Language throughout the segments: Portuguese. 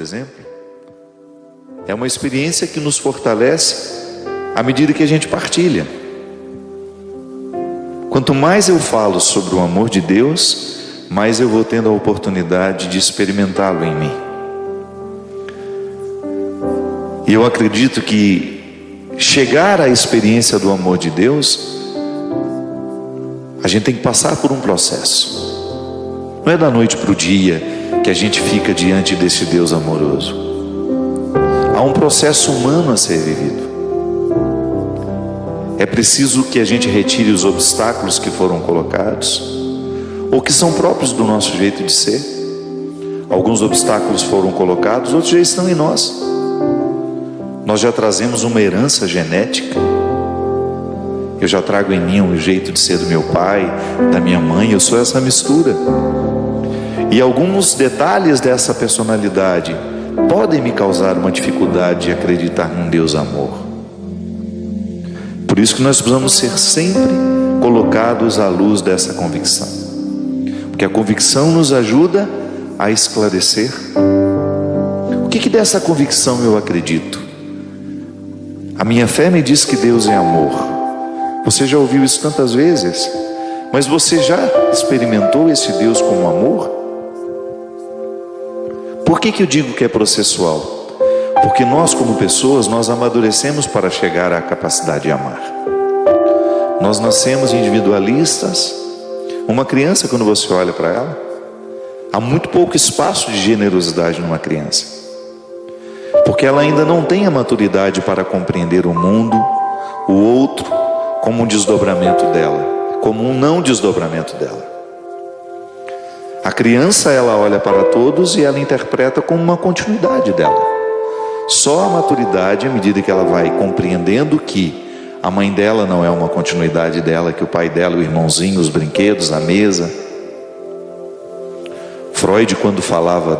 exemplo, é uma experiência que nos fortalece à medida que a gente partilha. Quanto mais eu falo sobre o amor de Deus, mais eu vou tendo a oportunidade de experimentá-lo em mim. E eu acredito que chegar à experiência do amor de Deus, a gente tem que passar por um processo. Não é da noite para o dia que a gente fica diante desse Deus amoroso. Há um processo humano a ser vivido. É preciso que a gente retire os obstáculos que foram colocados, ou que são próprios do nosso jeito de ser. Alguns obstáculos foram colocados, outros já estão em nós. Nós já trazemos uma herança genética. Eu já trago em mim um jeito de ser do meu pai, da minha mãe. Eu sou essa mistura. E alguns detalhes dessa personalidade podem me causar uma dificuldade de acreditar num Deus amor. Por isso que nós precisamos ser sempre colocados à luz dessa convicção, porque a convicção nos ajuda a esclarecer. O que dessa convicção eu acredito? A minha fé me diz que Deus é amor. Você já ouviu isso tantas vezes, mas você já experimentou esse Deus como amor? Por que eu digo que é processual? Porque nós, como pessoas, nós amadurecemos para chegar à capacidade de amar. Nós nascemos individualistas. Uma criança, quando você olha para ela, há muito pouco espaço de generosidade numa criança, porque ela ainda não tem a maturidade para compreender o mundo, o outro, como um desdobramento dela, como um não desdobramento dela. A criança, ela olha para todos e ela interpreta como uma continuidade dela. Só a maturidade, à medida que ela vai compreendendo que a mãe dela não é uma continuidade dela, que o pai dela, o irmãozinho, os brinquedos, a mesa. Freud, quando falava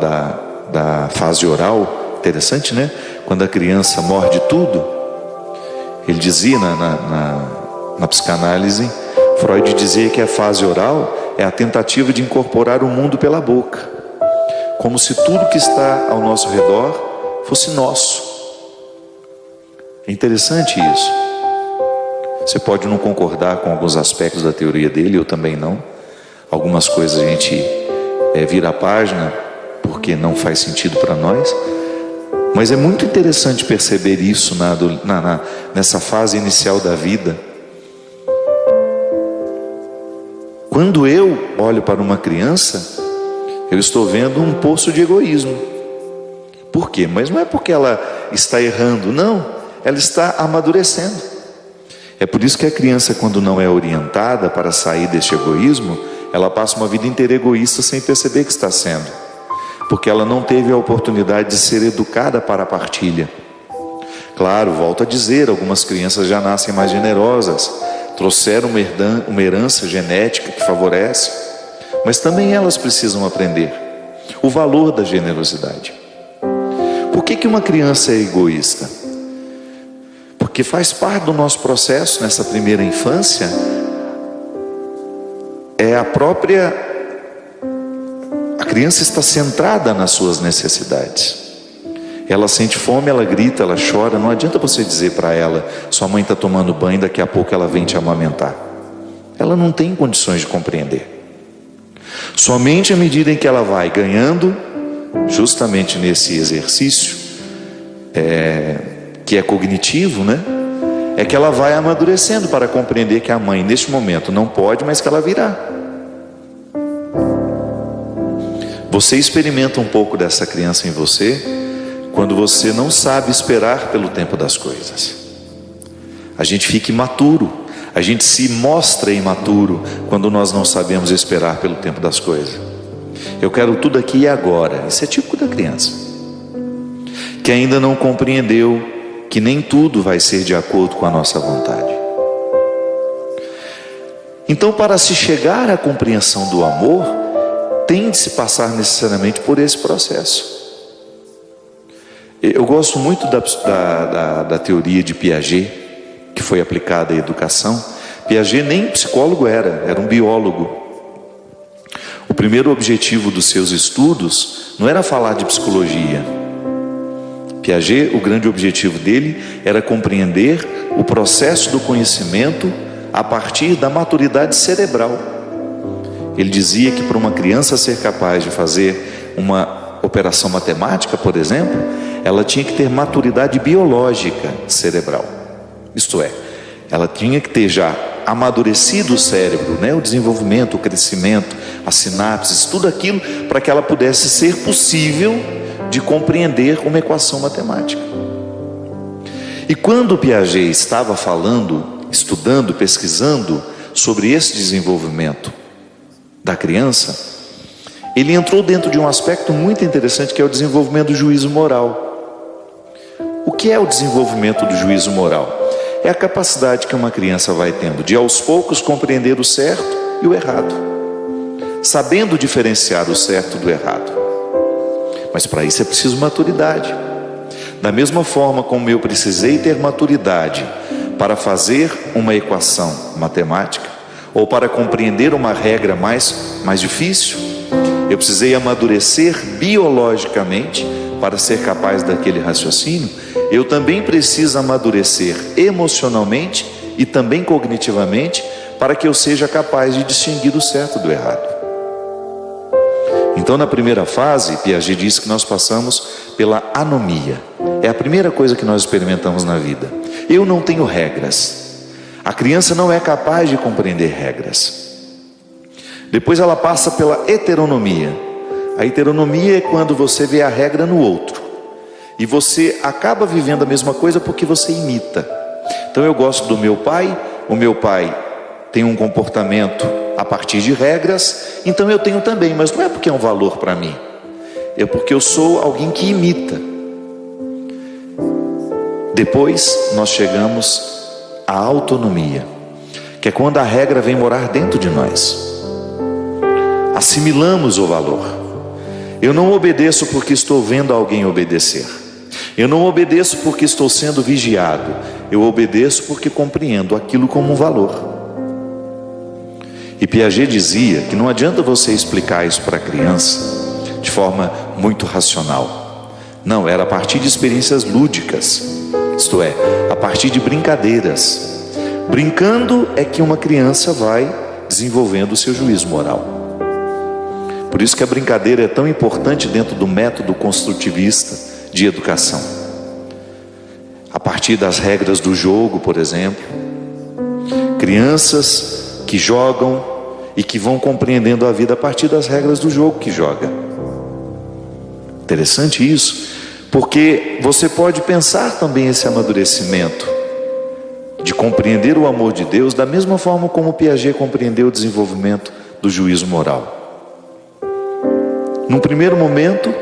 da fase oral, interessante, né? Quando a criança morde tudo, ele dizia na psicanálise, Freud dizia que a fase oral é a tentativa de incorporar o mundo pela boca, como se tudo que está ao nosso redor fosse nosso. É interessante isso. Você pode não concordar com alguns aspectos da teoria dele, eu também não. Algumas coisas a gente vira a página porque não faz sentido para nós. Mas é muito interessante perceber isso nessa fase inicial da vida. Quando eu olho para uma criança, eu estou vendo um poço de egoísmo. Por quê? Mas não é porque ela está errando, não. Ela está amadurecendo. É por isso que a criança, quando não é orientada para sair deste egoísmo, ela passa uma vida inteira egoísta sem perceber que está sendo. Porque ela não teve a oportunidade de ser educada para a partilha. Claro, volto a dizer, algumas crianças já nascem mais generosas, trouxeram uma herança genética que favorece, mas também elas precisam aprender o valor da generosidade. Por que uma criança é egoísta? Porque faz parte do nosso processo nessa primeira infância, a criança está centrada nas suas necessidades. Ela sente fome, ela grita, ela chora. Não adianta você dizer para ela, sua mãe está tomando banho, daqui a pouco ela vem te amamentar. Ela não tem condições de compreender. Somente à medida em que ela vai ganhando, justamente nesse exercício, que é cognitivo, né? É que ela vai amadurecendo para compreender que a mãe, neste momento, não pode, mas que ela virá. Você experimenta um pouco dessa criança em você, quando você não sabe esperar pelo tempo das coisas. A gente fica imaturo, a gente se mostra imaturo quando nós não sabemos esperar pelo tempo das coisas. Eu quero tudo aqui e agora. Isso é típico da criança, que ainda não compreendeu que nem tudo vai ser de acordo com a nossa vontade. Então, para se chegar à compreensão do amor, tem de se passar necessariamente por esse processo. Eu gosto muito da teoria de Piaget, que foi aplicada à educação. Piaget nem psicólogo era um biólogo. O primeiro objetivo dos seus estudos não era falar de psicologia, Piaget, o grande objetivo dele era compreender o processo do conhecimento a partir da maturidade cerebral. Ele dizia que para uma criança ser capaz de fazer uma operação matemática, por exemplo, ela tinha que ter maturidade biológica cerebral. Isto é, ela tinha que ter já amadurecido o cérebro, né? O desenvolvimento, o crescimento, as sinapses, tudo aquilo para que ela pudesse ser possível de compreender uma equação matemática. E quando Piaget estava falando, estudando, pesquisando sobre esse desenvolvimento da criança, ele entrou dentro de um aspecto muito interessante, que é o desenvolvimento do juízo moral. O que é o desenvolvimento do juízo moral? É a capacidade que uma criança vai tendo de aos poucos compreender o certo e o errado, sabendo diferenciar o certo do errado. Mas para isso é preciso maturidade. Da mesma forma como eu precisei ter maturidade para fazer uma equação matemática, ou para compreender uma regra mais difícil, eu precisei amadurecer biologicamente para ser capaz daquele raciocínio. Eu também preciso amadurecer emocionalmente e também cognitivamente para que eu seja capaz de distinguir o certo do errado. Então, na primeira fase, Piaget diz que nós passamos pela anomia. É a primeira coisa que nós experimentamos na vida. Eu não tenho regras. A criança não é capaz de compreender regras. Depois ela passa pela heteronomia. A heteronomia é quando você vê a regra no outro e você acaba vivendo a mesma coisa porque você imita. Então eu gosto do meu pai, o meu pai tem um comportamento a partir de regras, então eu tenho também, mas não é porque é um valor para mim, é porque eu sou alguém que imita. Depois nós chegamos à autonomia, que é quando a regra vem morar dentro de nós. Assimilamos o valor. Eu não obedeço porque estou vendo alguém obedecer. Eu não obedeço porque estou sendo vigiado. Eu obedeço porque compreendo aquilo como um valor. E Piaget dizia que não adianta você explicar isso para a criança de forma muito racional. Não, era a partir de experiências lúdicas. Isto é, a partir de brincadeiras. Brincando é que uma criança vai desenvolvendo o seu juízo moral. Por isso que a brincadeira é tão importante dentro do método construtivista de educação. A partir das regras do jogo, por exemplo, crianças que jogam e que vão compreendendo a vida a partir das regras do jogo que joga. Interessante isso, porque você pode pensar também esse amadurecimento de compreender o amor de Deus da mesma forma como Piaget compreendeu o desenvolvimento do juízo moral. Num primeiro momento,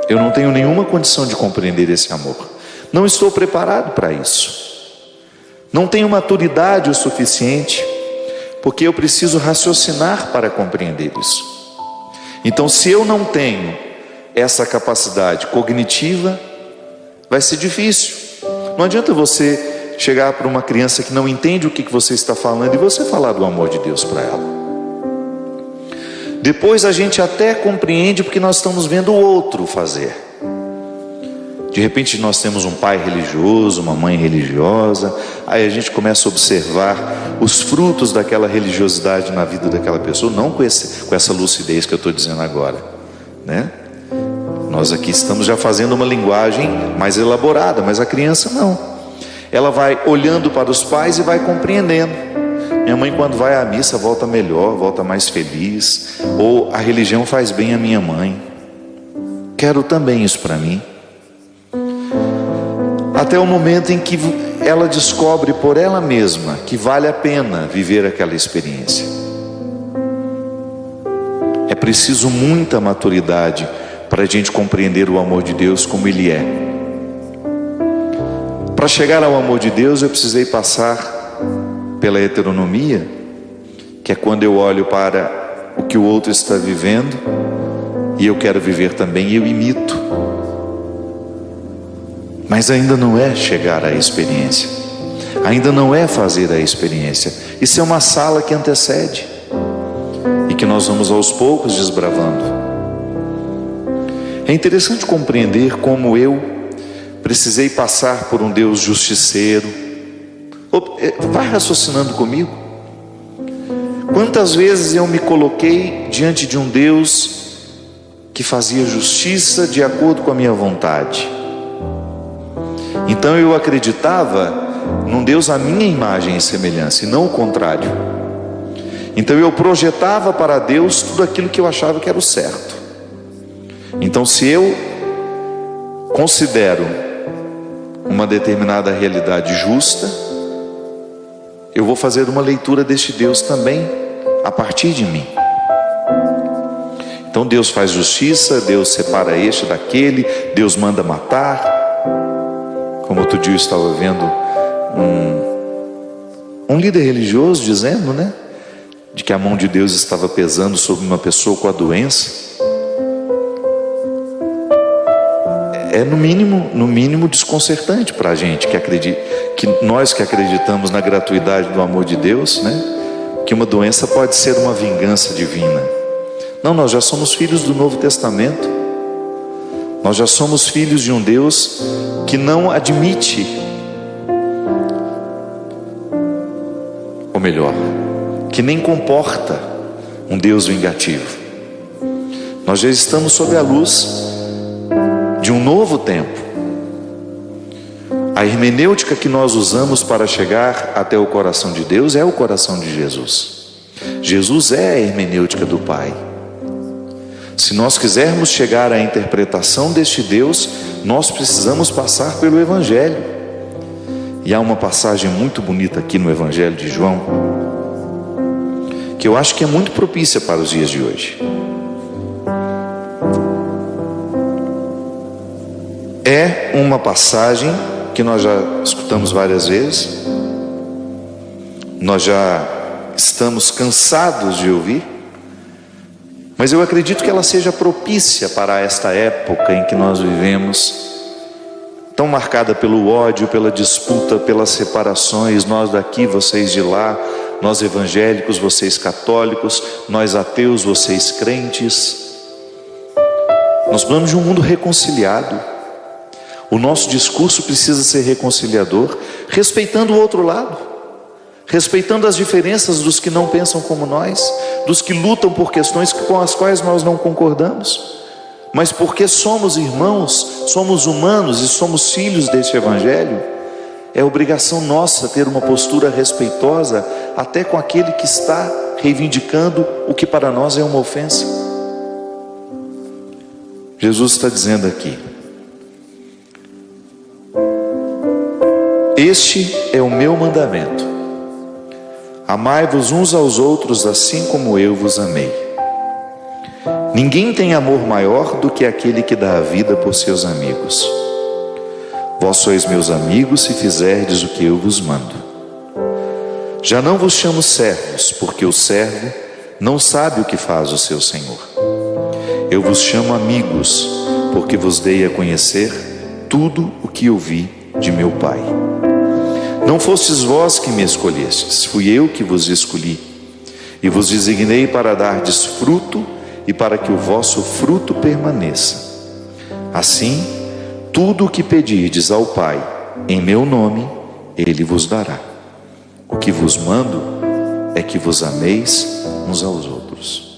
eu não tenho nenhuma condição de compreender esse amor. Não estou preparado para isso. Não tenho maturidade o suficiente, porque eu preciso raciocinar para compreender isso. Então, se eu não tenho essa capacidade cognitiva, vai ser difícil. Não adianta você chegar para uma criança que não entende o que você está falando e você falar do amor de Deus para ela. Depois a gente até compreende porque nós estamos vendo o outro fazer. De repente nós temos um pai religioso, uma mãe religiosa, aí a gente começa a observar os frutos daquela religiosidade na vida daquela pessoa, não com essa lucidez que eu estou dizendo agora, né? Nós aqui estamos já fazendo uma linguagem mais elaborada, mas a criança não. Ela vai olhando para os pais e vai compreendendo. Minha mãe, quando vai à missa, volta melhor, volta mais feliz. Ou a religião faz bem à minha mãe. Quero também isso para mim. Até o momento em que ela descobre por ela mesma que vale a pena viver aquela experiência. É preciso muita maturidade para a gente compreender o amor de Deus como Ele é. Para chegar ao amor de Deus, eu precisei passar pela heteronomia, que é quando eu olho para o que o outro está vivendo e eu quero viver também e eu imito. Mas ainda não é chegar à experiência, ainda não é fazer a experiência. Isso é uma sala que antecede e que nós vamos aos poucos desbravando. É interessante compreender como eu precisei passar por um Deus justiceiro. Vai raciocinando comigo. Quantas vezes eu me coloquei diante de um Deus que fazia justiça de acordo com a minha vontade. Então eu acreditava num Deus à minha imagem e semelhança, e não o contrário. Então eu projetava para Deus tudo aquilo que eu achava que era o certo. Então, se eu considero uma determinada realidade justa, eu vou fazer uma leitura deste Deus também a partir de mim. Então Deus faz justiça, Deus separa este daquele, Deus manda matar. Como outro dia eu estava vendo um líder religioso dizendo, né, de que a mão de Deus estava pesando sobre uma pessoa com a doença. É no mínimo desconcertante para a gente que acredita, que nós que acreditamos na gratuidade do amor de Deus, né, que uma doença pode ser uma vingança divina. Não, nós já somos filhos do Novo Testamento. Nós já somos filhos de um Deus que não admite, ou melhor, que nem comporta um Deus vingativo. Nós já estamos sob a luz de um novo tempo. A hermenêutica que nós usamos para chegar até o coração de Deus é o coração de Jesus. Jesus é a hermenêutica do Pai. Se nós quisermos chegar à interpretação deste Deus, nós precisamos passar pelo Evangelho. E há uma passagem muito bonita aqui no Evangelho de João, que eu acho que é muito propícia para os dias de hoje. É uma passagem que nós já escutamos várias vezes, nós já estamos cansados de ouvir, mas eu acredito que ela seja propícia para esta época em que nós vivemos, tão marcada pelo ódio, pela disputa, pelas separações, nós daqui, vocês de lá, nós evangélicos, vocês católicos, nós ateus, vocês crentes. Nós vamos de um mundo reconciliado. O nosso discurso precisa ser reconciliador, respeitando o outro lado, respeitando as diferenças dos que não pensam como nós, dos que lutam por questões com as quais nós não concordamos, mas porque somos irmãos, somos humanos e somos filhos deste Evangelho, é obrigação nossa ter uma postura respeitosa até com aquele que está reivindicando o que para nós é uma ofensa. Jesus está dizendo aqui: este é o meu mandamento: amai-vos uns aos outros assim como eu vos amei. Ninguém tem amor maior do que aquele que dá a vida por seus amigos. Vós sois meus amigos se fizerdes o que eu vos mando. Já não vos chamo servos, porque o servo não sabe o que faz o seu senhor. Eu vos chamo amigos, porque vos dei a conhecer tudo o que ouvi de meu Pai. Não fostes vós que me escolhestes, fui eu que vos escolhi, e vos designei para dardes fruto, e para que o vosso fruto permaneça. Assim, tudo o que pedirdes ao Pai, em meu nome, Ele vos dará. O que vos mando é que vos ameis uns aos outros.